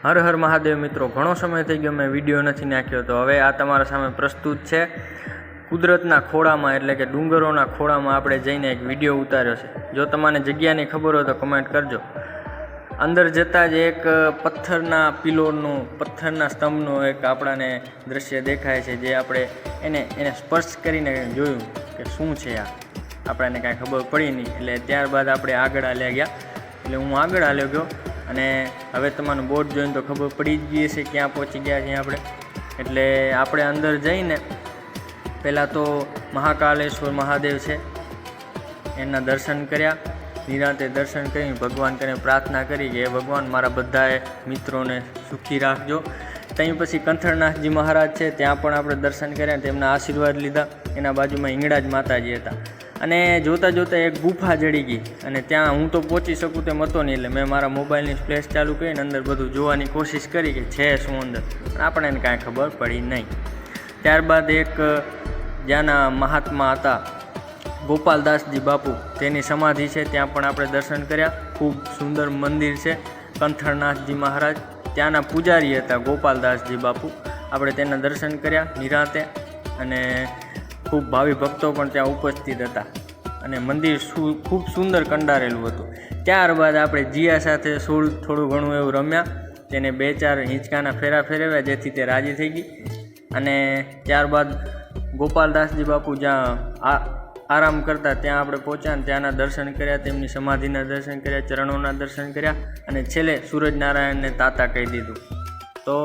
હર હર મહાદેવ મિત્રો, ઘણો સમય થઈ ગયો મેં વિડીયો નથી નાખ્યો, તો હવે આ તમારા સામે પ્રસ્તુત છે. કુદરતના ખોળામાં એટલે કે ડુંગરોના ખોળામાં આપણે જઈને એક વિડીયો ઉતાર્યો છે. જો તમને જગ્યાની ખબર હોય તો કમેન્ટ કરજો. અંદર જતાં જ એક પથ્થરના પિલોરનું, પથ્થરના સ્તંભનું એક આપણાને દ્રશ્ય દેખાય છે, જે આપણે એને સ્પર્શ કરીને જોયું કે શું છે આ. આપણને કાંઈ ખબર પડી નહીં, એટલે ત્યારબાદ આપણે આગળ હાલ્યા ગયા. એટલે હું આગળ હાલ્યો ગયો અને હવે તમારું બોર્ડ જોઈને તો ખબર પડી જ ગઈ છે ક્યાં પહોંચી ગયા છીએ આપણે. એટલે આપણે અંદર જઈને પહેલાં તો મહાકાલેશ્વર મહાદેવ છે એના દર્શન કર્યા. નિરાંતે દર્શન કરીને ભગવાન કરીને પ્રાર્થના કરી કે ભગવાન મારા બધાએ મિત્રોને સુખી રાખજો. ત્યાં પછી કંથળનાથજી મહારાજ છે, ત્યાં પણ આપણે દર્શન કર્યા, તેમના આશીર્વાદ લીધા. એના બાજુમાં હિંગળાજ માતાજી હતા. અને જોતાં જોતાં એક ગુફા જડી ગઈ અને ત્યાં હું તો પહોંચી શકું તેમ હતો નહીં, એટલે મેં મારા મોબાઈલની ફ્લેશ ચાલુ કરીને અંદર બધું જોવાની કોશિશ કરી કે છે શું અંદર, પણ આપણને કાંઈ ખબર પડી નહીં. ત્યારબાદ એક જ્યાંના મહાત્મા હતા ગોપાલદાસજી બાપુ, તેની સમાધિ છે, ત્યાં પણ આપણે દર્શન કર્યા. ખૂબ સુંદર મંદિર છે કંથળનાથજી મહારાજ, ત્યાંના પૂજારી હતા ગોપાલદાસજી બાપુ. આપણે તેના દર્શન કર્યા નિરાંતે, અને ખૂબ ભાવિ ભક્તો પણ ત્યાં ઉપસ્થિત હતા અને મંદિર ખૂબ સુંદર કંડારેલું હતું. ત્યારબાદ આપણે જીયા સાથે થોડું ઘણું એવું રમ્યા, તેને 2-4 હિંચકાના ફેરા ફેરવ્યા જેથી તે રાજી થઈ ગઈ. અને ત્યારબાદ ગોપાલદાસજી બાપુ જ્યાં આરામ કરતા ત્યાં આપણે પહોંચ્યા અને ત્યાંના દર્શન કર્યા, તેમની સમાધિના દર્શન કર્યા, ચરણોના દર્શન કર્યા અને છેલ્લે સૂરજનારાયણને તાતા કહી દીધું. તો